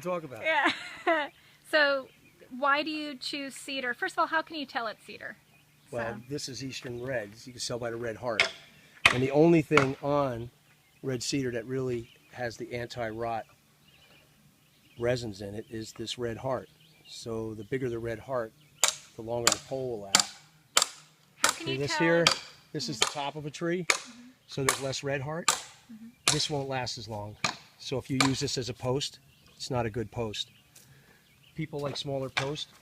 to talk about. Yeah. So why do you choose cedar? First of all, how can you tell it's cedar? Well, this is Eastern Red. You can tell by the red heart. And the only thing on red cedar that really has the anti-rot resins in it is this red heart. So the bigger the red heart, the longer the pole will last. How can you this tell? here, this is the top of a tree, so there's less red heart. This won't last as long. So if you use this as a post, it's not a good post. People like smaller posts.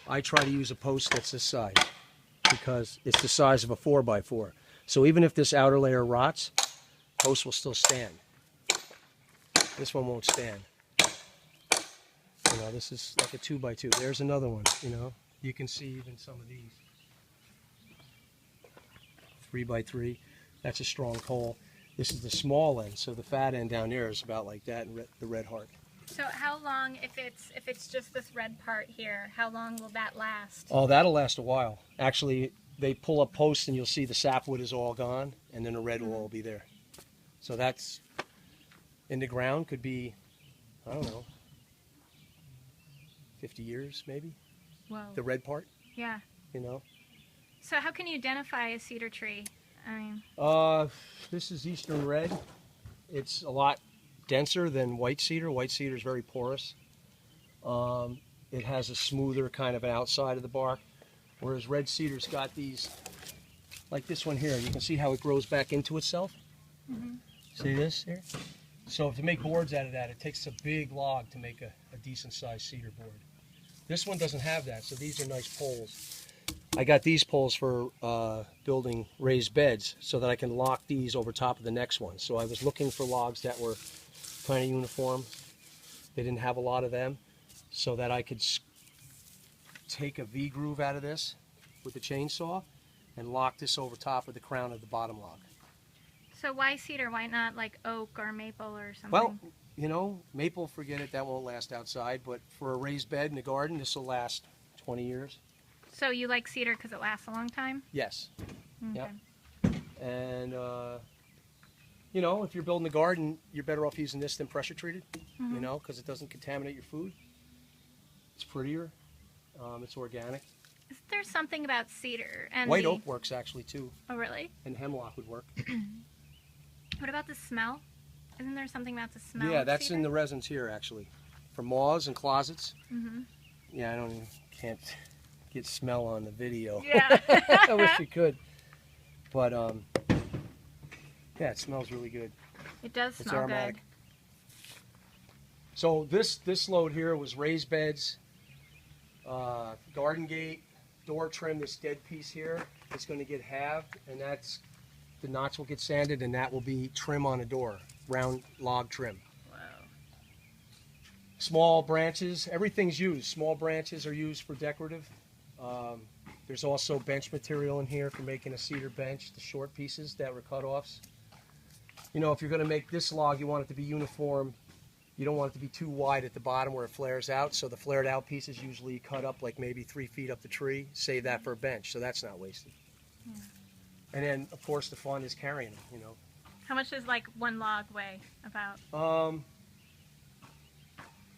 I try to use a post that's this size because it's the size of a 4x4. So even if this outer layer rots, post will still stand. This one won't stand. You know, this is like a 2x2. There's another one, you know. You can see even some of these. 3x3. That's a strong pole. This is the small end, so the fat end down there is about like that, and the red heart. So how long, if it's just this red part here, how long will that last? Oh, that'll last a while. Actually, they pull up posts and you'll see the sapwood is all gone, and then the red will all be there. So that's in the ground, could be, I don't know, 50 years maybe. Whoa. The red part. Yeah. You know. So how can you identify a cedar tree? I mean. This is Eastern Red. It's a lot denser than white cedar. White cedar is very porous. It has a smoother kind of an outside of the bark, whereas red cedar's got these, like this one here. You can see how it grows back into itself. See this here? So to make boards out of that, it takes a big log to make a decent sized cedar board. This one doesn't have that, so these are nice poles. I got these poles for building raised beds so that I can lock these over top of the next one. So I was looking for logs that were kind of uniform. They didn't have a lot of them, so that I could take a V-groove out of this with the chainsaw and lock this over top of the crown of the bottom log. So why cedar? Why not like oak or maple or something? Well, you know, maple, forget it, that won't last outside, but for a raised bed in the garden, this will last 20 years. So you like cedar because it lasts a long time? Yes. Okay. Yep. And, you know, if you're building a garden, you're better off using this than pressure treated, you know, because it doesn't contaminate your food. It's prettier. It's organic. Is there something about cedar and White oak works actually too. Oh, really? And hemlock would work. What about the smell? Isn't there something about the smell? Yeah, of that's cedar? in the resins here actually. For moths and closets. Yeah, can't get smell on the video. Yeah. I wish you could. But yeah, it smells really good. It does It's smell aromatic. good. So this load here was raised beds, garden gate, door trim. This dead piece here is going to get halved, and that's the notch will get sanded, and that will be trim on a door, round log trim. Wow. Small branches, everything's used. Small branches are used for decorative. There's also bench material in here for making a cedar bench, the short pieces that were cut-offs. You know, if you're going to make this log, you want it to be uniform. You don't want it to be too wide at the bottom where it flares out, so the flared out pieces usually cut up like maybe 3 feet up the tree. Save that for a bench, so that's not wasted. Yeah. And then, of course, the fun is carrying them, you know. How much does like one log weigh about?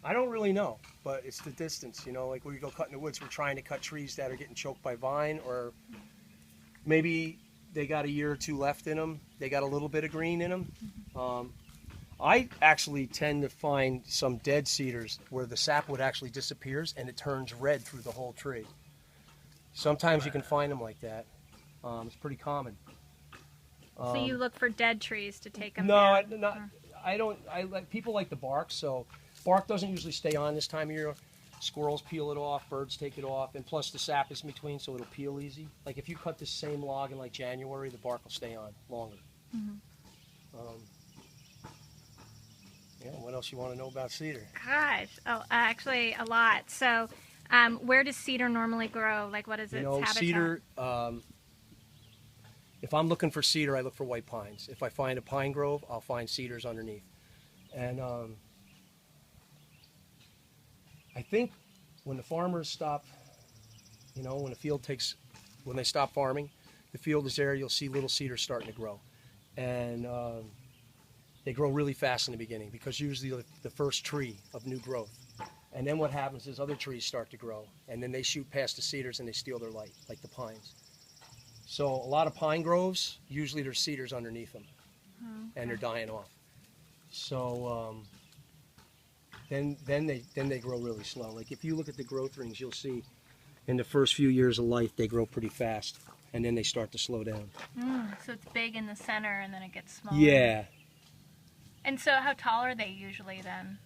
I don't really know, but it's the distance, you know, like when we go cut in the woods, we're trying to cut trees that are getting choked by vine, or maybe they got a year or two left in them. They got a little bit of green in them. I actually tend to find some dead cedars where the sapwood actually disappears and it turns red through the whole tree. Sometimes you can find them like that. It's pretty common. So you look for dead trees to take them No, down? I don't. People like the bark, so bark doesn't usually stay on this time of year. Squirrels peel it off, birds take it off, and plus the sap is in between, so it'll peel easy. Like if you cut this same log in like January, the bark will stay on longer. Yeah, what else you want to know about cedar? Gosh, actually a lot. So where does cedar normally grow? Like what is its habitat? Cedar, if I'm looking for cedar, I look for white pines. If I find a pine grove, I'll find cedars underneath. And I think when the farmers stop, you know, when they stop farming, the field is there, you'll see little cedars starting to grow. And They grow really fast in the beginning because usually the first tree of new growth. And then what happens is other trees start to grow, and then they shoot past the cedars and they steal their light, like the pines. So a lot of pine groves, usually there's cedars underneath them, and they're dying off. So then they grow really slow. Like if you look at the growth rings, you'll see in the first few years of life they grow pretty fast, and then they start to slow down. So it's big in the center, and then it gets smaller. Yeah. And so how tall are they usually then?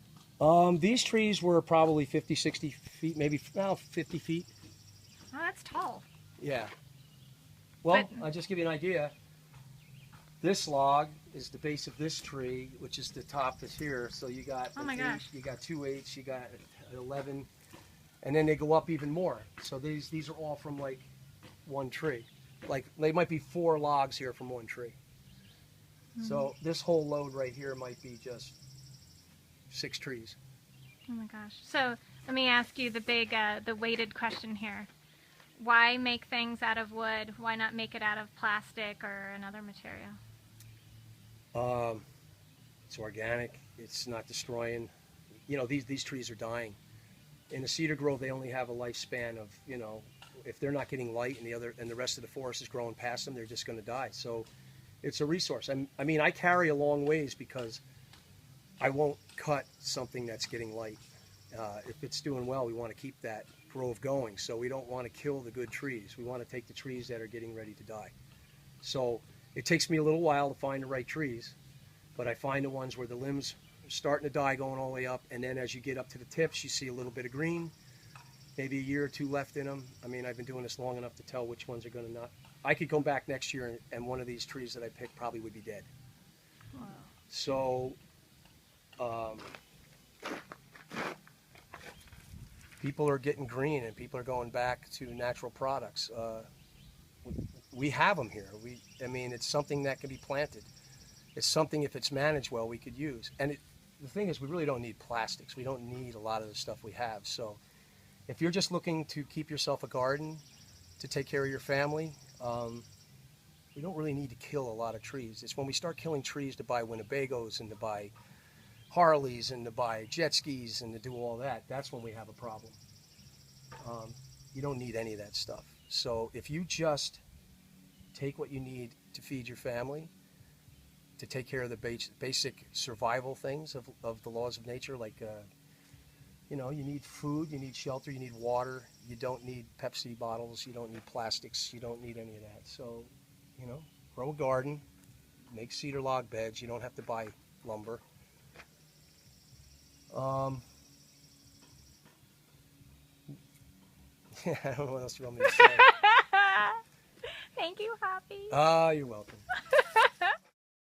These trees were probably 50, 60 feet, maybe 50 feet. Oh, that's tall. Yeah. Well, I'll just give you an idea. This log is the base of this tree, which is the top that's here. So you got oh my gosh. you got 2 8s, you got 11, and then they go up even more. So these are all from like one tree. Like they might be 4 logs here from one tree. So this whole load right here might be just 6 trees. Oh my gosh. So let me ask you the weighted question here. Why make things out of wood? Why not make it out of plastic or another material? It's organic. It's not destroying. You know, these trees are dying. In a cedar grove, they only have a lifespan of, you know, if they're not getting light and the rest of the forest is growing past them, they're just going to die. So it's a resource. I mean, I carry a long ways because I won't cut something that's getting light. If it's doing well, we want to keep that grove going. So we don't want to kill the good trees. We want to take the trees that are getting ready to die. So it takes me a little while to find the right trees, but I find the ones where the limbs are starting to die going all the way up, and then as you get up to the tips, you see a little bit of green, maybe a year or 2 left in them. I mean, I've been doing this long enough to tell which ones are going to not. I could come back next year and one of these trees that I picked probably would be dead. Wow. So people are getting green and people are going back to natural products. We have them here. I mean, it's something that can be planted. It's something, if it's managed well, we could use. And the thing is, we really don't need plastics. We don't need a lot of the stuff we have. So if you're just looking to keep yourself a garden, to take care of your family, we don't really need to kill a lot of trees. It's when we start killing trees to buy Winnebagos and to buy Harleys and to buy jet skis and to do all that, that's when we have a problem. You don't need any of that stuff. So if you just take what you need to feed your family, to take care of the basic survival things of the laws of nature, like you know, you need food, you need shelter, you need water, you don't need Pepsi bottles, you don't need plastics, you don't need any of that. So, you know, grow a garden, make cedar log beds, you don't have to buy lumber. Yeah, I don't know what else you want me to say. Thank you, Hoppy. You're welcome.